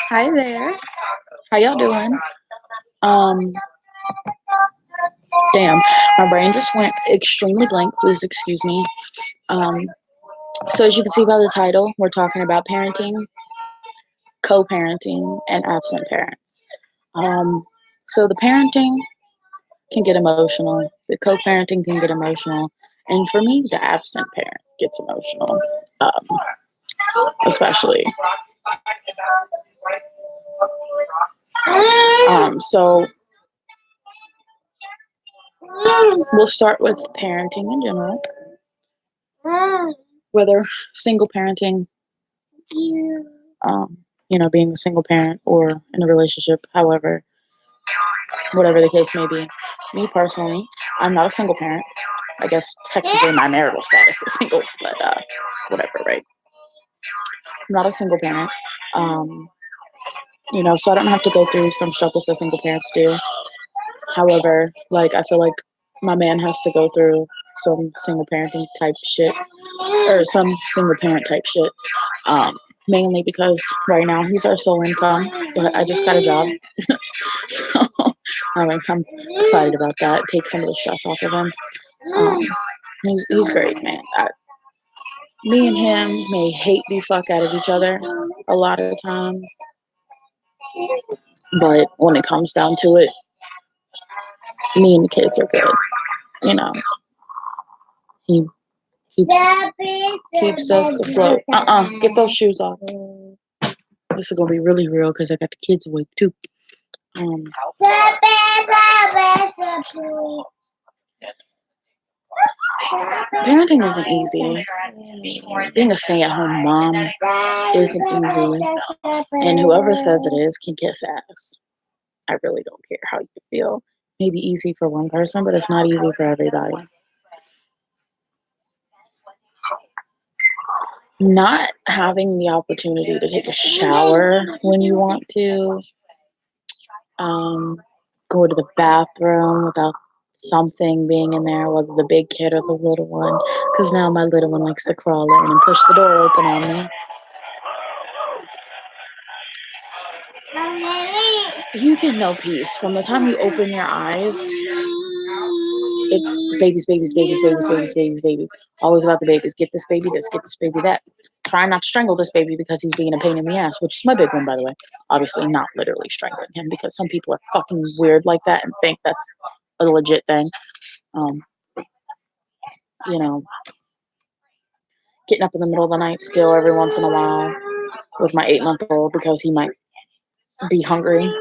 Hi there. How y'all doing? Um, damn, my brain just went extremely blank. Please excuse me. Um, so as you can see by the title, we're talking about parenting, co-parenting, and absent parents. Um, so the parenting can get emotional, the co-parenting can get emotional, and for me, the absent parent gets emotional, especially. So we'll start with parenting in general, whether single parenting, being a single parent or in a relationship, however, whatever the case may be. Me personally, I'm not a single parent. I guess technically my marital status is single, but whatever, right? I'm not a single parent. Um, so I don't have to go through some struggles that single parents do. However, like I feel like my man has to go through some single parenting type shit or some single parent type shit. Um, Mainly because right now he's our sole income, but I just got a job, so I'm excited about that. Take some of the stress off of him. Um, he's great, man. Me and him may hate the fuck out of each other a lot of times, but when it comes down to it, me and the kids are good. You know, he keeps us afloat. Get those shoes off. This is gonna be really real because I got the kids awake too. Um, Parenting isn't easy. Being a stay-at-home mom isn't easy, and whoever says it is can kiss ass. I really don't care how you feel. Maybe easy for one person, but it's not easy for everybody. Not having the opportunity to take a shower when you want to, um, go to the bathroom without something being in there, whether the big kid or the little one, because now my little one likes to crawl in and push the door open on me. You get no peace. From the time you open your eyes, it's babies, babies, babies, babies, babies, babies, babies. Always about the babies. Get this baby this, get this baby that. Try not to strangle this baby because he's being a pain in the ass, which is my big one, by the way. Obviously, not literally strangling him because some people are fucking weird like that and think that's a legit thing. Um, you know, Getting up in the middle of the night still every once in a while with my 8-month-old because he might be hungry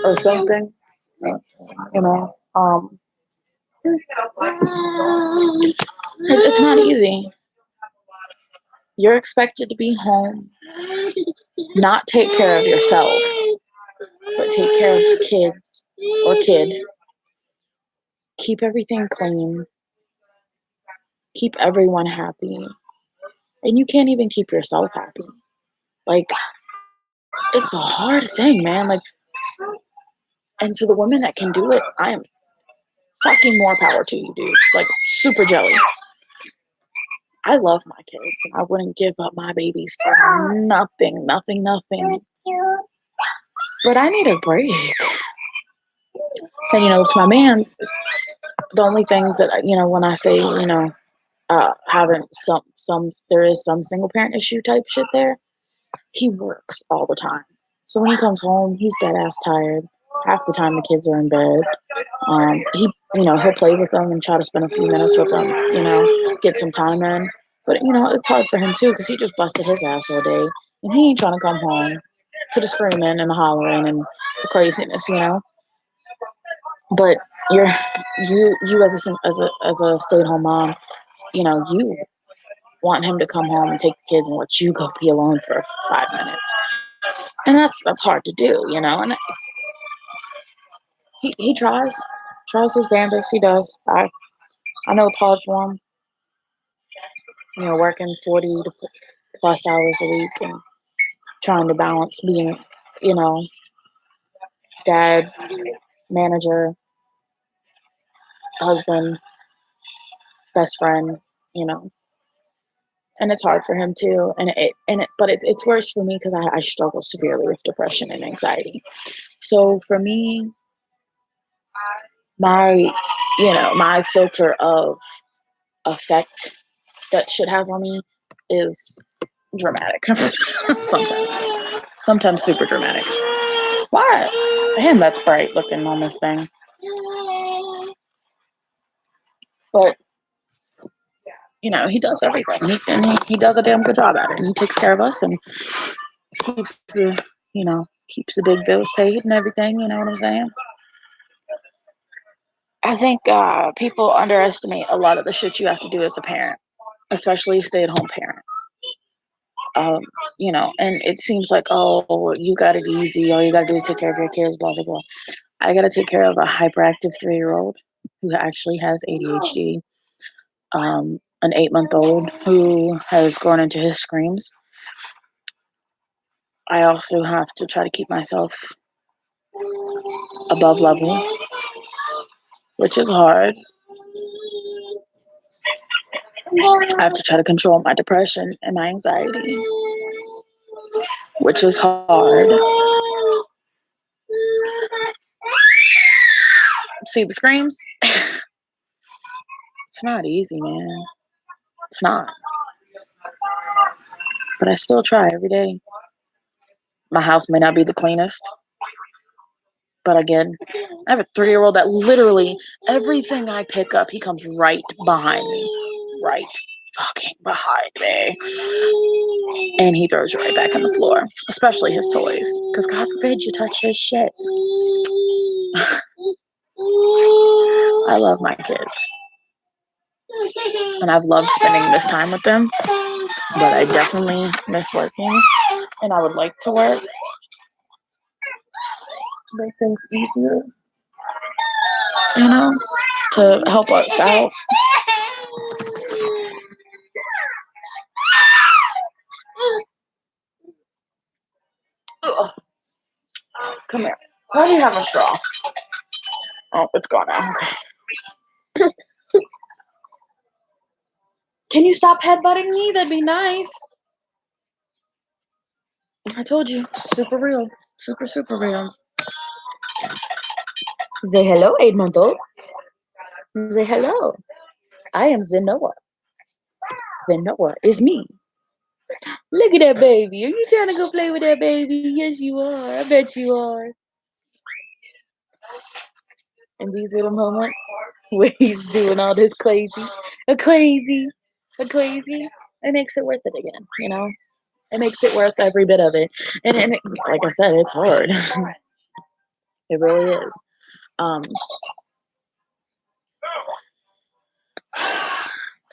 or something. You know, it's not easy. You're expected to be home, not take care of yourself, but take care of kids or kid. Keep everything clean. Keep everyone happy. And you can't even keep yourself happy. Like, it's a hard thing, man. Like, and to the women that can do it, I am fucking more power to you, dude. Like, super jelly. I love my kids, and I wouldn't give up my babies for nothing, nothing, nothing. But I need a break. And, to my man, the only thing that, when I say, having there is some single parent issue type shit there, he works all the time. So when he comes home, he's dead ass tired. Half the time the kids are in bed. He'll play with them and try to spend a few minutes with them, get some time in. But, it's hard for him too because he just busted his ass all day. And he ain't trying to come home to the screaming and the hollering and the craziness. But you as a stay-at-home mom, you want him to come home and take the kids and let you go be alone for 5 minutes. And that's hard to do. And he tries his damnedest. He does. I know it's hard for him, working 40 to plus hours a week and trying to balance being, you know, dad, manager, husband, best friend, you know, and it's hard for him too. But it's worse for me because I struggle severely with depression and anxiety. So for me, my, my filter of effect that shit has on me is dramatic. Sometimes super dramatic. Why? Damn, that's bright looking on this thing. But he does everything. He does a damn good job at it, and he takes care of us and keeps the big bills paid and everything. You know what I'm saying? I think people underestimate a lot of the shit you have to do as a parent, especially a stay-at-home parent. Um, and it seems like, oh, you got it easy. All you gotta do is take care of your kids, blah blah blah. I gotta take care of a hyperactive 3-year-old who actually has ADHD, an 8-month-old who has grown into his screams. I also have to try to keep myself above level, which is hard. I have to try to control my depression and my anxiety, which is hard. See the screams? It's not easy, man. It's not. But I still try every day. My house may not be the cleanest, but again, I have a 3-year-old that literally everything I pick up, he comes right behind me. Right fucking behind me. And he throws it right back on the floor, especially his toys. Because God forbid you touch his shit. I love my kids. And I've loved spending this time with them. But I definitely miss working. And I would like to work to make things easier, to help us out. Ugh. Come here. Why do you have a straw? Oh, it's gone now. Okay. Can you stop headbutting me? That'd be nice. I told you, super real. Super, super real. Say hello, 8-month-old. Say hello. I am Zenoa. Zenoa is me. Look at that baby. Are you trying to go play with that baby? Yes, you are. I bet you are. In these little moments where he's doing all this crazy, a crazy, it makes it worth it again, It makes it worth every bit of it. And like I said, it's hard. It really is. Um,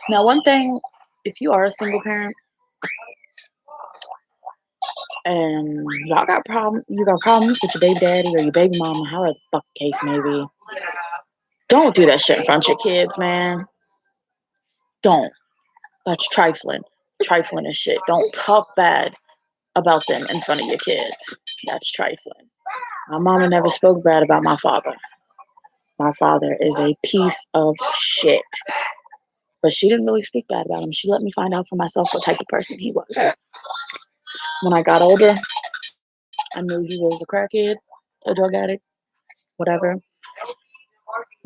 Now, one thing, if you are a single parent and you got problems with your baby daddy or your baby mama, however the fuck the case may be, don't do that shit in front of your kids, man. Don't. That's trifling. Trifling as shit. Don't talk bad about them in front of your kids. That's trifling. My mama never spoke bad about my father. My father is a piece of shit. But she didn't really speak bad about him. She let me find out for myself what type of person he was. When I got older, I knew he was a crackhead, a drug addict, whatever.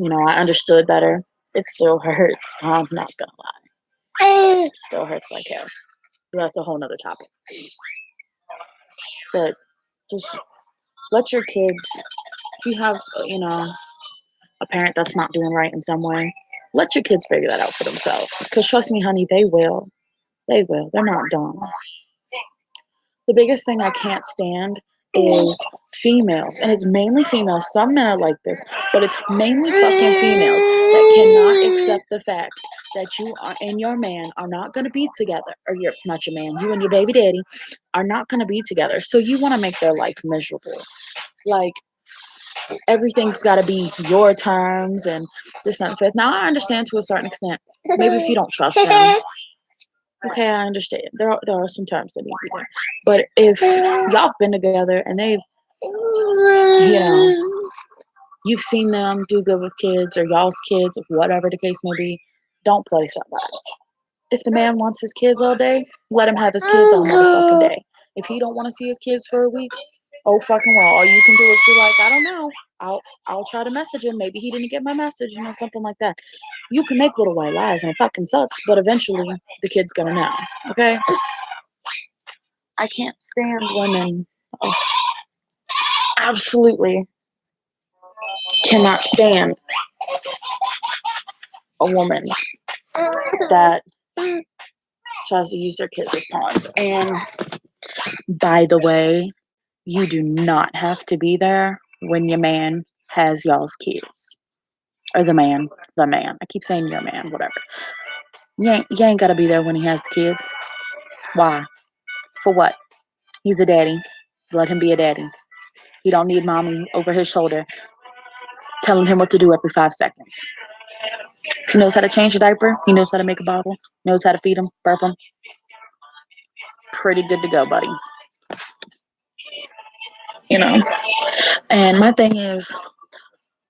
I understood better. It still hurts. I'm not gonna lie. It still hurts like hell. But that's a whole nother topic. But just let your kids, if you have, a parent that's not doing right in some way, let your kids figure that out for themselves. Because trust me, honey, they will. They will. They're not dumb. The biggest thing I can't stand is females, and it's mainly females. Some men are like this, but it's mainly fucking females that cannot accept the fact that you and your man are not going to be together, or you're not your man, you and your baby daddy are not going to be together. So you want to make their life miserable. Like, everything's got to be your terms and this and that. Now, I understand to a certain extent. Maybe if you don't trust them. Okay, I understand. There are some terms that need to be there. But if y'all been together and you've seen them do good with kids or y'all's kids, whatever the case may be, don't play somebody. If the man wants his kids all day, let him have his kids all motherfucking day. If he don't want to see his kids for a week, oh fucking well. All you can do is be like, I don't know. I'll try to message him. Maybe he didn't get my message, something like that. You can make little white lies and it fucking sucks, but eventually the kid's gonna know. Okay? I can't stand women. Oh, absolutely cannot stand a woman that tries to use their kids as pawns. And by the way, you do not have to be there when your man has y'all's kids. Or the man. I keep saying your man, whatever. You ain't gotta be there when he has the kids. Why? For what? He's a daddy. Let him be a daddy. He don't need mommy over his shoulder telling him what to do every 5 seconds. He knows how to change a diaper. He knows how to make a bottle. Knows how to feed him, burp him. Pretty good to go, buddy. You know. And my thing is,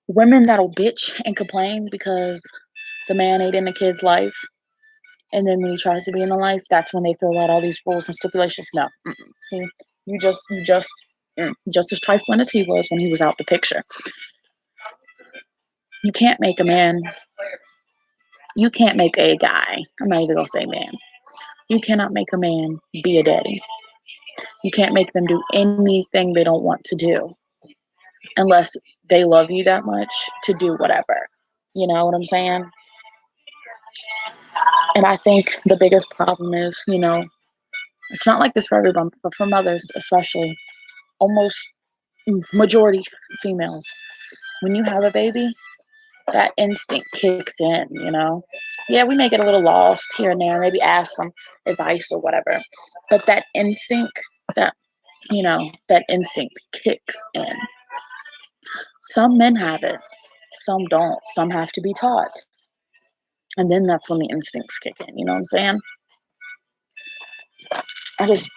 women that'll bitch and complain because the man ain't in the kid's life, and then when he tries to be in the life, that's when they throw out all these rules and stipulations. No, see, just as trifling as he was when he was out the picture. You can't make a man. You can't make a guy. I'm not even gonna say man. You cannot make a man be a daddy. You can't make them do anything they don't want to do unless they love you that much to do whatever. You know what I'm saying? And I think the biggest problem is, it's not like this for everyone, but for mothers especially, almost majority females. When you have a baby, that instinct kicks in. Yeah, we may get a little lost here and there, maybe ask some advice or whatever. But that, that instinct kicks in. Some men have it, some don't. Some have to be taught. And then that's when the instincts kick in. You know what I'm saying? I just,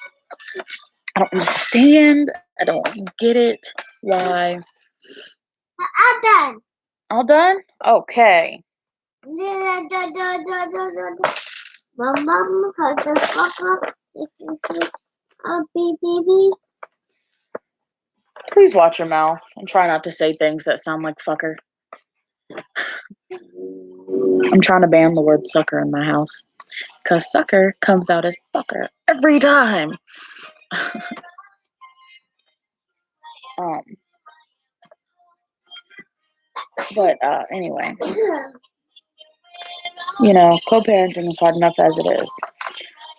I don't understand. I don't get it. Why? I'm done. All done? Okay. Mom, motherfucker. Baby. Please watch your mouth and try not to say things that sound like fucker. I'm trying to ban the word sucker in my house because sucker comes out as fucker every time. um, but anyway, co-parenting is hard enough as it is,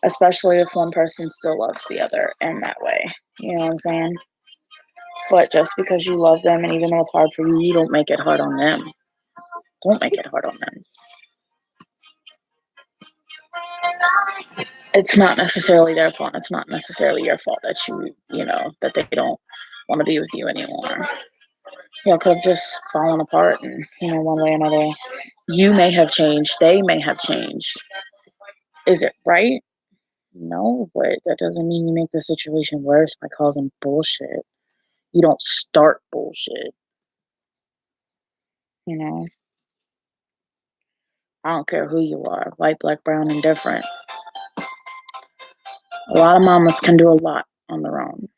especially if one person still loves the other in that way. You know what I'm saying? But just because you love them, and even though it's hard for you, you don't make it hard on them. Don't make it hard on them. It's not necessarily their fault. It's not necessarily your fault that that they don't want to be with you anymore. Could have just fallen apart, and one way or another, you may have changed. They may have changed. Is it right? No, but that doesn't mean you make the situation worse by causing bullshit. You don't start bullshit. You know, I don't care who you are, white, black, brown, indifferent. A lot of mamas can do a lot on their own.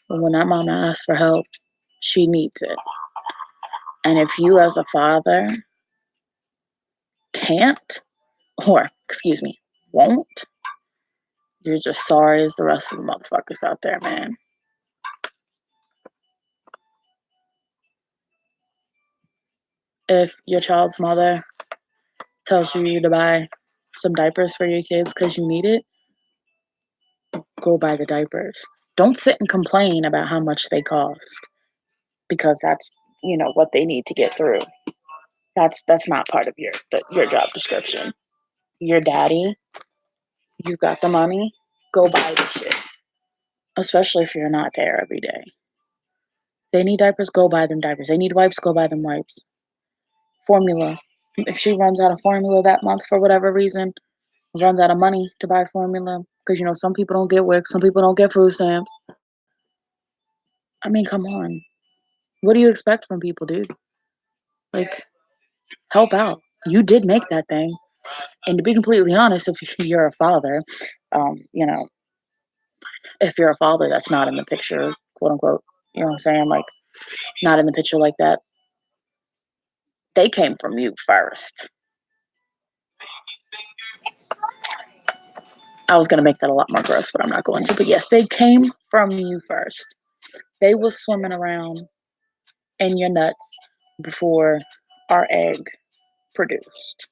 But when that mama asks for help, she needs it. And if you as a father can't, or excuse me, won't, you're just sorry as the rest of the motherfuckers out there, man. If your child's mother tells you to buy some diapers for your kids because you need it, go buy the diapers. Don't sit and complain about how much they cost because that's what they need to get through. That's not part of your job description. Your daddy, you got the money, go buy the shit. Especially if you're not there every day. They need diapers, go buy them diapers. They need wipes, go buy them wipes. Formula. If she runs out of formula that month for whatever reason, runs out of money to buy formula, because some people don't get WIC, some people don't get food stamps. I mean, come on. What do you expect from people, dude? Like, help out. You did make that thing. And to be completely honest, if you're a father, you know, if you're a father that's not in the picture, quote unquote, you know what I'm saying? Like, not in the picture like that, they came from you first. I was going to make that a lot more gross, but I'm not going to. But yes, they came from you first. They was swimming around in your nuts before our egg produced.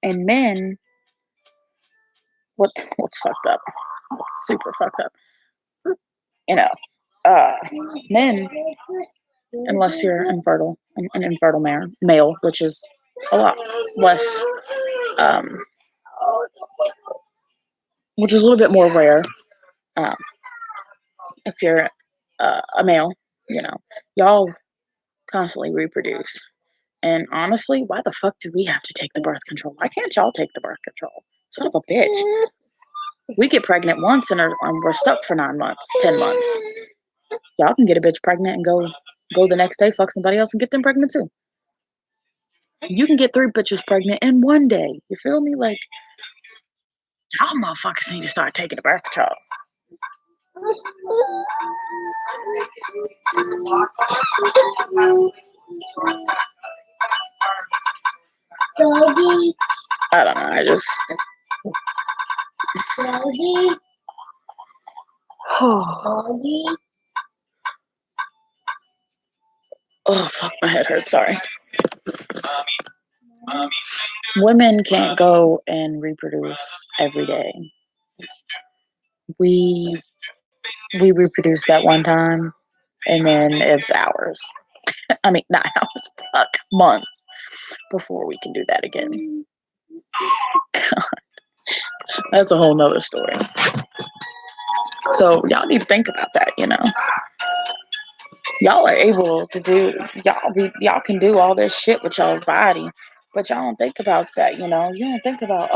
And men, what's fucked up? What's super fucked up? You know, uh, men, unless you're infertile, an infertile male, which is a lot less, um, which is a little bit more rare. Um, if you're a male, you know, y'all constantly reproduce. And honestly, why the fuck do we have to take the birth control? Why can't y'all take the birth control? Son of a bitch. We get pregnant once and we're stuck for 9 months, 10 months. Y'all can get a bitch pregnant and go the next day, fuck somebody else and get them pregnant too. You can get 3 bitches pregnant in one day. You feel me? Like, y'all motherfuckers need to start taking the birth control. I don't know. I just. Oh, fuck, my head hurts. Sorry. Women can't go and reproduce every day. We we reproduce that one time, and then it's hours. I mean, not hours. Fuck, months before we can do that again. That's a whole nother story. So y'all need to think about that. You know, y'all are able to do y'all can do all this shit with y'all's body, but y'all don't think about that. You know, you don't think about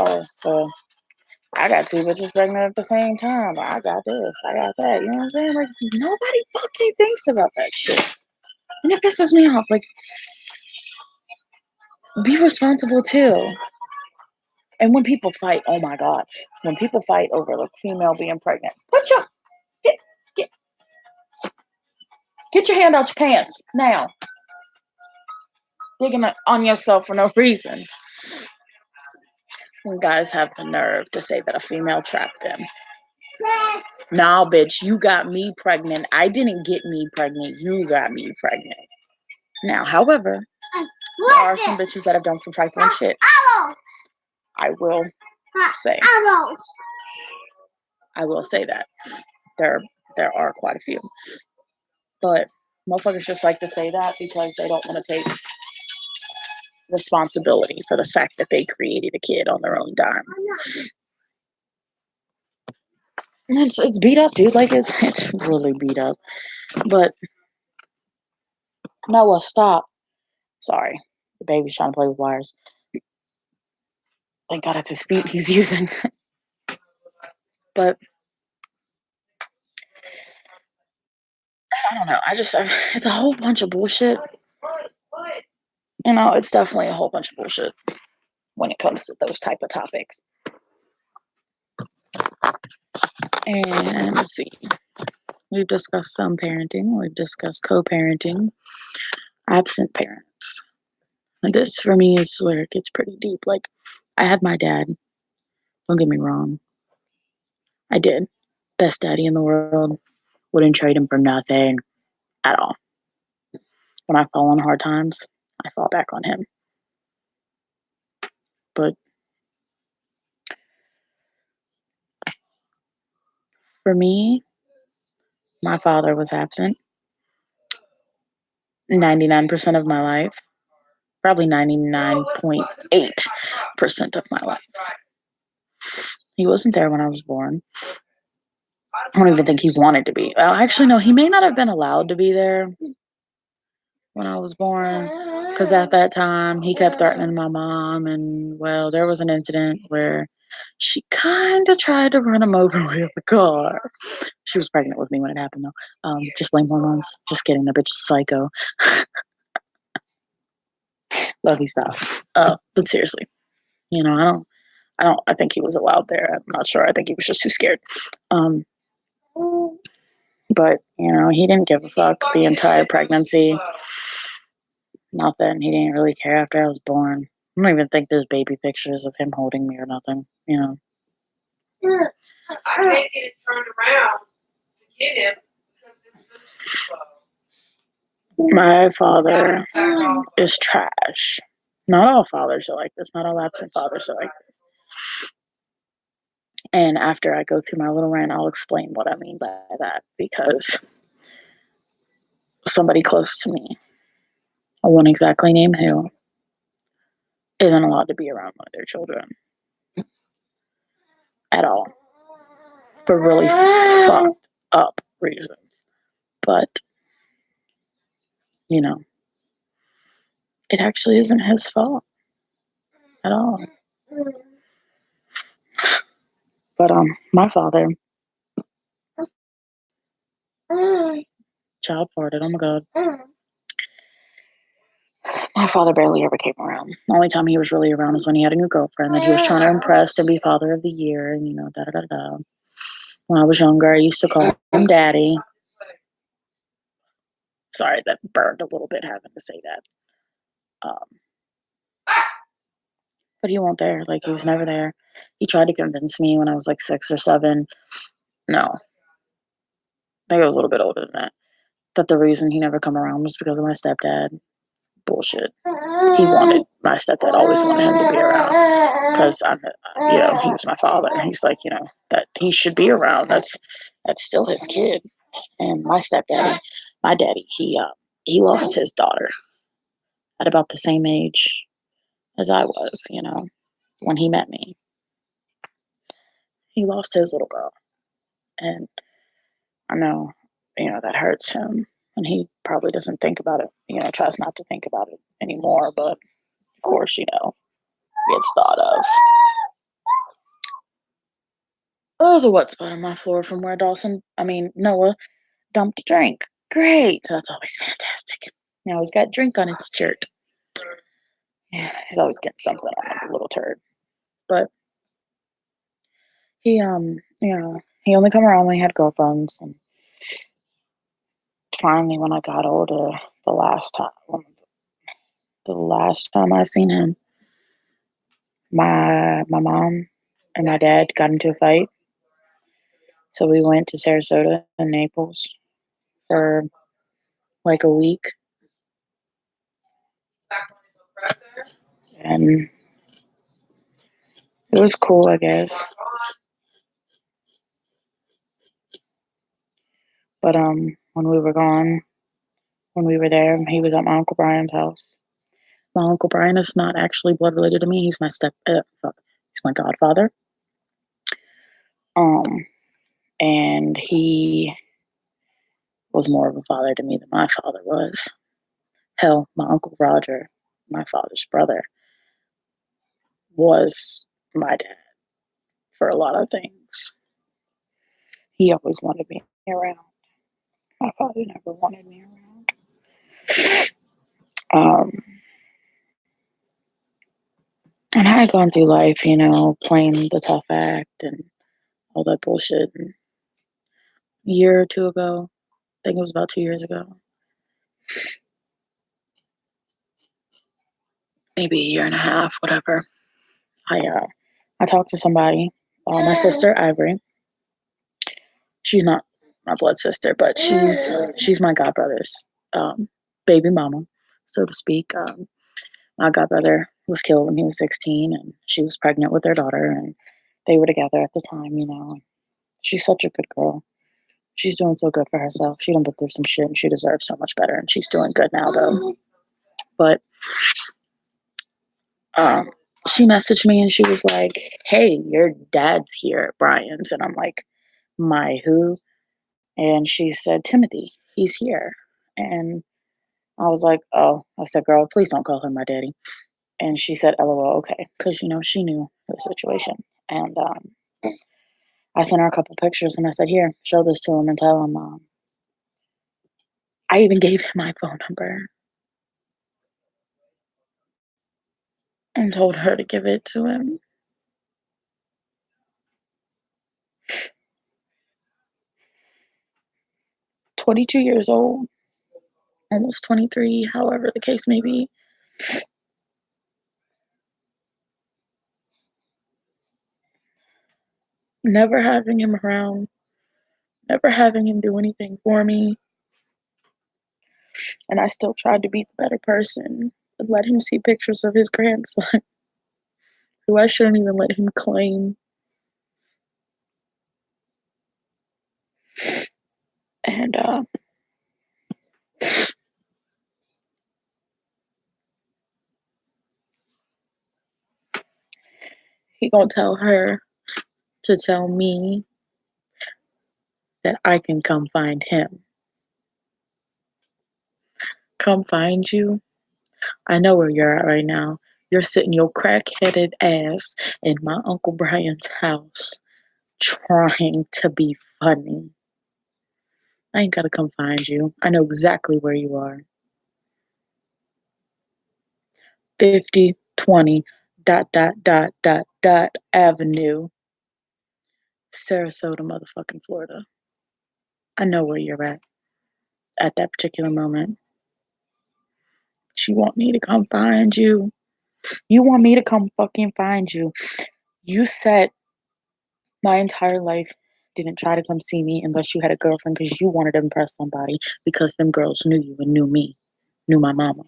I got 2 bitches pregnant at the same time. I got this. I got that. You know what I'm saying? Like, nobody fucking thinks about that shit. And it pisses me off. Like, be responsible too. And when people fight, oh my God, when people fight over the female being pregnant, get, get, get your hand out your pants now. Digging on yourself for no reason. When guys have the nerve to say that a female trapped them. Nah, bitch, you got me pregnant. I didn't get me pregnant. You got me pregnant. Now, however, there are some bitches that have done some trifling shit. I will say. I will say that. There are quite a few. But motherfuckers just like to say that because they don't want to take responsibility for the fact that they created a kid on their own dime. And it's beat up, dude. Like it's really beat up. But Noah, stop. Sorry. The baby's trying to play with wires. Thank God it's his feet he's using. But I don't know. It's a whole bunch of bullshit. You know, it's definitely a whole bunch of bullshit when it comes to those type of topics. And let's see. We've discussed some parenting. We've discussed co-parenting, absent parents. And this for me is where it gets pretty deep. Like, I had my dad. Don't get me wrong. I did. Best daddy in the world. Wouldn't trade him for nothing at all. When I fall on hard times, I fall back on him. But for me, my father was absent 99% of my life, probably 99.8% of my life. He wasn't there when I was born. I don't even think he wanted to be. Well, actually, no, he may not have been allowed to be there when I was born because at that time he kept threatening my mom. And, well, there was an incident where she kind of tried to run him over with a car. She was pregnant with me when it happened, though. Just blame hormones. Just kidding. The bitch is psycho. Lovey stop. But seriously, I think he was allowed there. I'm not sure. I think he was just too scared. Um, but he didn't give a fuck the entire pregnancy. Nothing. He didn't really care after I was born. I don't even think there's baby pictures of him holding me or nothing. I can't get it turned around to get him because it's too slow. My father is trash. Not all fathers are like this. Not all absent fathers are like this. And after I go through my little rant, I'll explain what I mean by that because somebody close to me, I won't exactly name who, isn't allowed to be around one of their children at all for really fucked up reasons. But, you know, it actually isn't his fault at all. But my father, child farted. Oh my god. My father barely ever came around. The only time he was really around was when he had a new girlfriend that he was trying to impress and be father of the year, and da da da da. When I was younger, I used to call him daddy. Sorry, that burned a little bit having to say that. But he wasn't there. Like, he was never there. He tried to convince me when I was like 6 or 7. No, I think I was a little bit older than that. That the reason he never come around was because of my stepdad. Bullshit. My stepdad always wanted him to be around because he was my father. He's like, that he should be around. That's still his kid. And my stepdaddy, my daddy, he lost his daughter at about the same age as I was, when he met me. He lost his little girl. And I know, that hurts him. And he probably doesn't think about it, tries not to think about it anymore. But of course, gets thought of. There's a wet spot on my floor from where Noah dumped a drink. Great. That's always fantastic. Now he's got drink on his shirt. Yeah, he's always getting something on the little turd. But he he only come around when he had girlfriends, and finally when I got older, the last time I seen him, my mom and my dad got into a fight. So we went to Sarasota and Naples for like a week. And it was cool, I guess. But when we were there, he was at my Uncle Brian's house. My Uncle Brian is not actually blood related to me. He's my he's my godfather. Um, and he was more of a father to me than my father was. Hell, my Uncle Roger, my father's brother, was my dad for a lot of things. He always wanted me around. My father never wanted me around. And I had gone through life, playing the tough act and all that bullshit. And a year or two ago, I think it was about 2 years ago, maybe a year and a half, whatever. I talked to somebody, my sister Ivory. She's not my blood sister, but she's my godbrother's baby mama, so to speak. My godbrother was killed when he was 16, and she was pregnant with their daughter, and they were together at the time. She's such a good girl. She's doing so good for herself. She done been through some shit, and she deserves so much better, and she's doing good now, though. But she messaged me, and she was like, "Hey, your dad's here at Brian's," and I'm like, "My who?" And she said, "Timothy, he's here." And I was like, "Oh," I said, "Girl, please don't call him my daddy." And she said, "LOL, okay," because she knew the situation. And I sent her a couple pictures, and I said, "Here, show this to him and tell him." I even gave him my phone number. and told her to give it to him. 22 years old, almost 23, however the case may be. Never having him around, never having him do anything for me. And I still tried to be the better person and let him see pictures of his grandson, who I shouldn't even let him claim. And he gonna tell her to tell me that I can come find him. Come find you? I know where you're at right now. You're sitting your crack-headed ass in my Uncle Brian's house trying to be funny. I ain't gotta come find you. I know exactly where you are. 5020 Avenue, Sarasota, motherfucking Florida. I know where you're at that particular moment. You want me to come find you? You want me to come fucking find you? You said my entire life didn't try to come see me unless you had a girlfriend because you wanted to impress somebody because them girls knew you and knew me, knew my mama.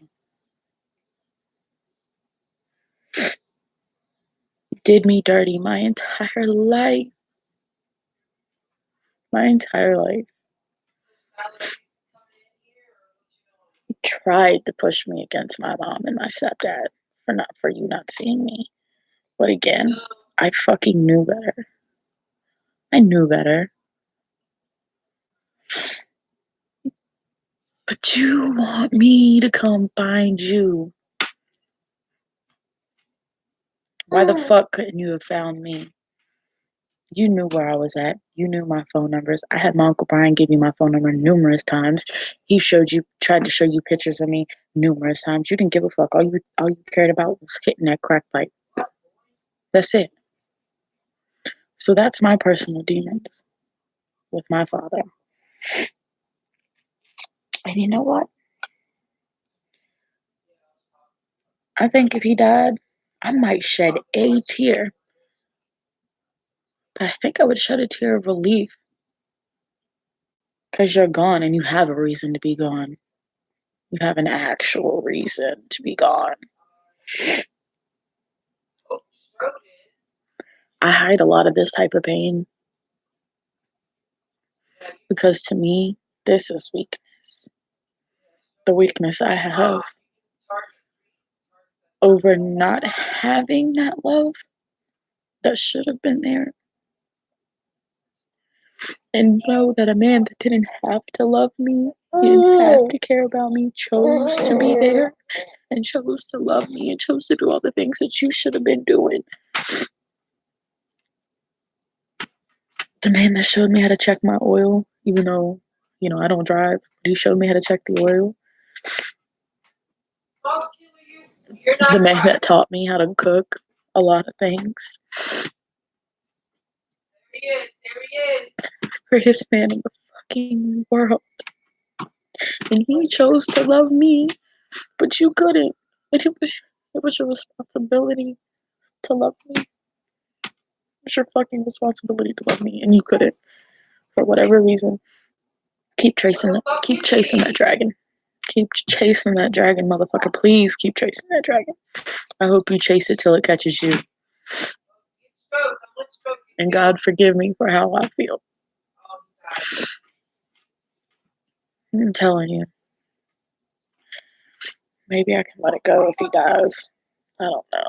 Did me dirty my entire life. My entire life. Tried to push me against my mom and my stepdad for you not seeing me. But again, I fucking knew better. I knew better. But you want me to come find you. Why the fuck couldn't you have found me? You knew where I was at. You knew my phone numbers. I had my Uncle Brian give me my phone number numerous times. He tried to show you pictures of me numerous times. You didn't give a fuck. All you cared about was hitting that crack pipe. That's it. So that's my personal demons with my father. And you know what? I think if he died, I might shed a tear. But I think I would shed a tear of relief. Because you're gone and you have a reason to be gone. You have an actual reason to be gone. I hide a lot of this type of pain because to me, this is weakness. The weakness I have over not having that love that should have been there. And know that a man that didn't have to love me, didn't have to care about me, chose to be there and chose to love me and chose to do all the things that you should have been doing. The man that showed me how to check my oil, even though, I don't drive, but he showed me how to check the oil. The man that taught me how to cook a lot of things. There he is. Greatest man in the fucking world. And he chose to love me, but you couldn't. And it was your responsibility to love me. It's your fucking responsibility to love me, and you couldn't. For whatever reason. Keep chasing that dragon. Keep chasing that dragon, motherfucker. Please keep chasing that dragon. I hope you chase it till it catches you. And God forgive me for how I feel. I'm telling you. Maybe I can let it go if he dies. I don't know.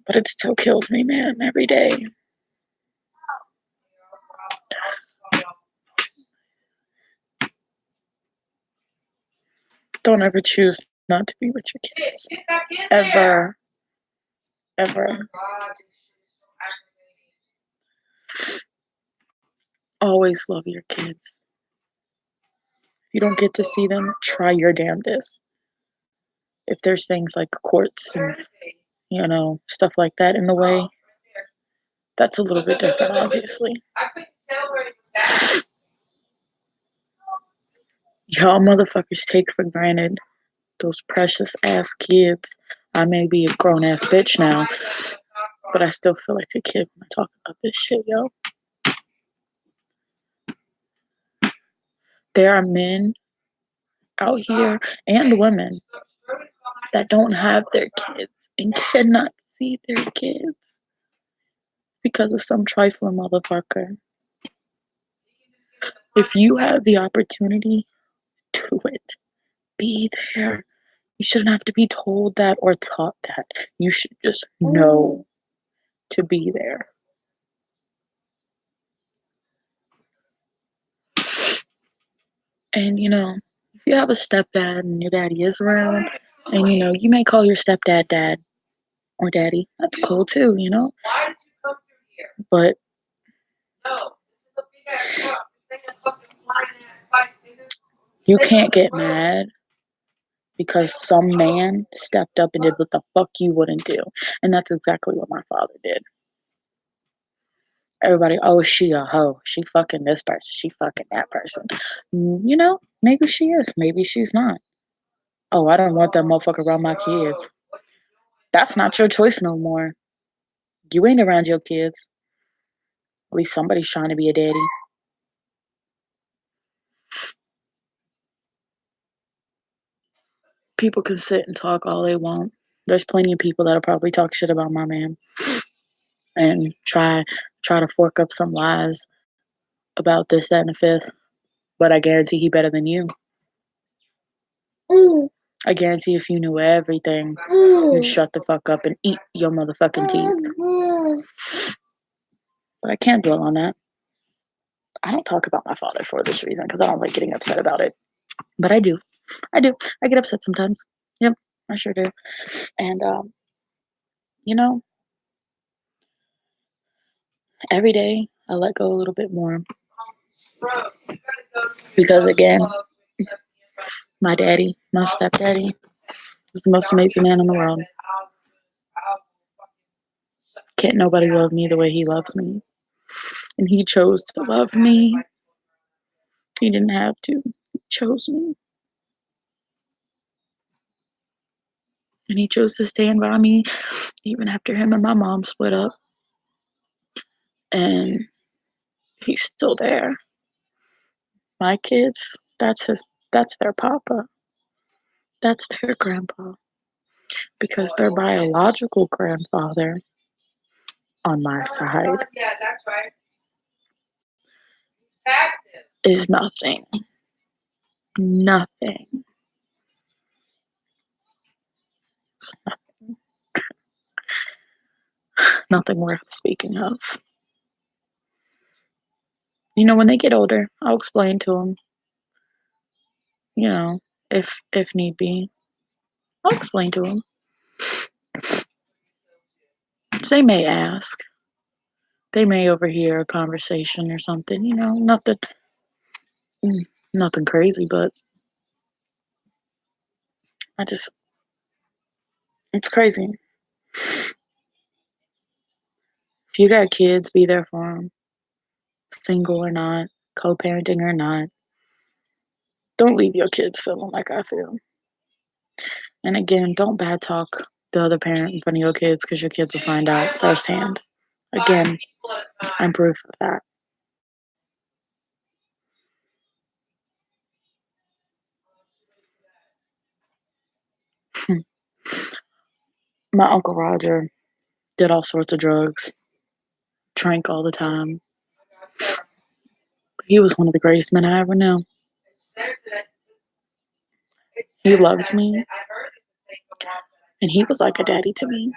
But it still kills me, man, every day. Don't ever choose not to be with your kids. Ever. Ever. Always love your kids. If you don't get to see them, try your damnedest. if there's things like courts and, stuff like that in the way, that's a little bit different, obviously. Y'all motherfuckers take for granted those precious ass kids. I may be a grown ass bitch now, but I still feel like a kid when I talk about this shit, yo. There are men out here and women that don't have their kids and cannot see their kids because of some trifling motherfucker. If you have the opportunity, do it. Be there. You shouldn't have to be told that or taught that. You should just know to be there. And if you have a stepdad and your daddy is around, and you may call your stepdad dad or daddy. That's cool too, But you can't get mad because some man stepped up and did what the fuck you wouldn't do. And that's exactly what my father did. Everybody, oh, she a hoe. She fucking this person. She fucking that person. Maybe she is. Maybe she's not. Oh, I don't want that motherfucker around my kids. That's not your choice no more. You ain't around your kids. At least somebody's trying to be a daddy. People can sit and talk all they want. There's plenty of people that'll probably talk shit about my man and try to fork up some lies about this, that, and the fifth. But I guarantee he better than you. I guarantee if you knew everything, you'd shut the fuck up and eat your motherfucking teeth. But I can't dwell on that. I don't talk about my father for this reason because I don't like getting upset about it. But I do. I do. I get upset sometimes. Yep, I sure do. And, every day I let go a little bit more. Because again, my daddy, my stepdaddy, is the most amazing man in the world. Can't nobody love me the way he loves me. And he chose to love me. He didn't have to. He chose me. And he chose to stand by me even after him and my mom split up. And he's still there. My kids, that's their papa. That's their grandpa. Because their biological grandfather on my side is nothing. Nothing. Nothing worth speaking of. When they get older, I'll explain to them. If need be, I'll explain to them. They may ask. They may overhear a conversation or something. Nothing crazy, but it's crazy. If you got kids, be there for them. Single or not, co-parenting or not. Don't leave your kids feeling like I feel. And again, don't bad talk the other parent in front of your kids because your kids will find out firsthand. Again, I'm proof of that. My Uncle Roger did all sorts of drugs, drank all the time. He was one of the greatest men I ever knew. He loved me, and he was like a daddy to me.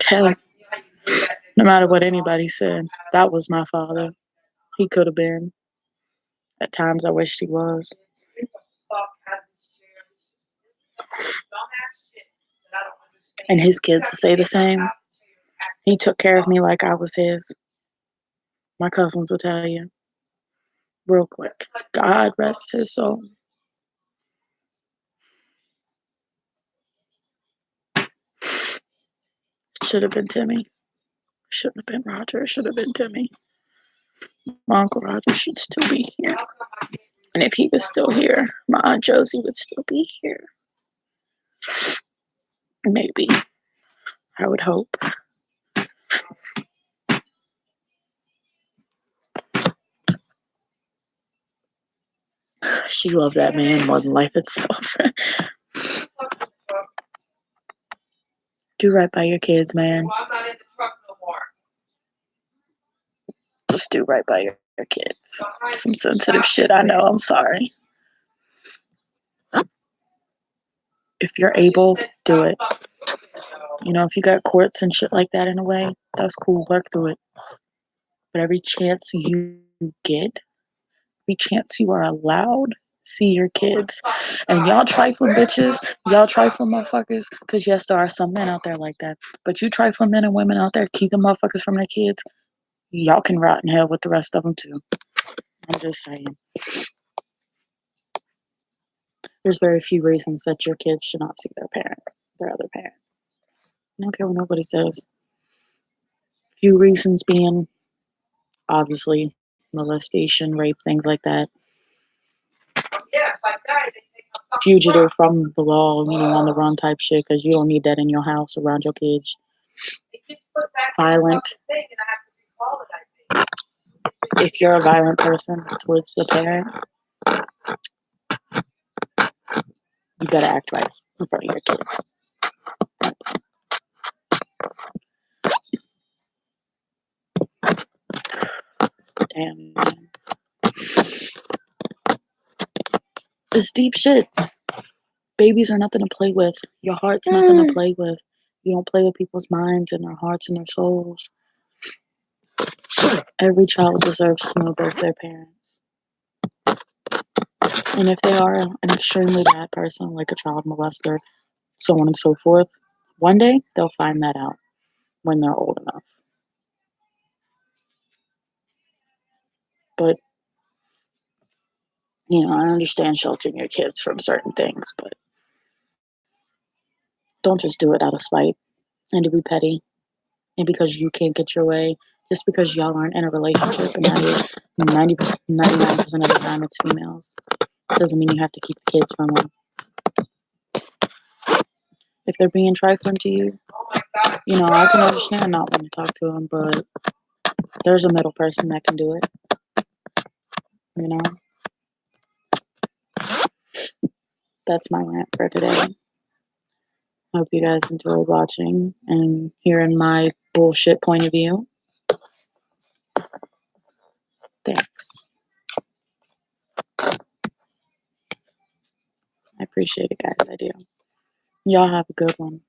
Hell, no matter what anybody said, that was my father. He could have been. At times, I wished he was. And his kids say the same. He took care of me like I was his. My cousins will tell you. Real quick. God rest his soul. should have been Timmy. Shouldn't have been Roger. It should have been Timmy. My Uncle Roger should still be here. And if he was still here, my Aunt Josie would still be here. Maybe. I would hope. She loved that man more than life itself. Do right by your kids, man. Well, I'm not in the truck no more. Just do right by your kids. Behind Some me, sensitive stop. shit, I know. I'm sorry. If you're I just able, said do stop it. fucking moving, though. You know, if you got courts and shit like that in a way, that's cool. Work through it. But every chance you get, every chance you are allowed, see your kids. And y'all trifling bitches, y'all trifling motherfuckers, because yes, there are some men out there like that. But you trifling men and women out there keeping motherfuckers from their kids, y'all can rot in hell with the rest of them too. I'm just saying. There's very few reasons that your kids should not see their other parent. I don't care what nobody says. Few reasons being, obviously, molestation, rape, things like that. Yeah, if I die, they take my fucking Fugitive truck. from the law, on the run type shit, because you don't need that in your house around your kids. It gets put back in the Violent. fucking thing, and I have to recall it, I think. If you're a violent person towards the parent, you gotta act right in front of your kids. Damn, man. It's deep shit. Babies are nothing to play with. Your heart's nothing to play with. You don't play with people's minds and their hearts and their souls. Every child deserves to know both their parents. And if they are an extremely bad person, like a child molester, so on and so forth, one day they'll find that out when they're old enough. But, I understand sheltering your kids from certain things, but don't just do it out of spite and to be petty and because you can't get your way, just because y'all aren't in a relationship and 99% of the time it's females. Doesn't mean you have to keep the kids from them. If they're being trifling to you, Oh my God. I can understand not wanting to talk to them, but there's a middle person that can do it. That's my rant for today. Hope you guys enjoyed watching and hearing my bullshit point of view. Thanks. I appreciate it, guys. I do. Y'all have a good one.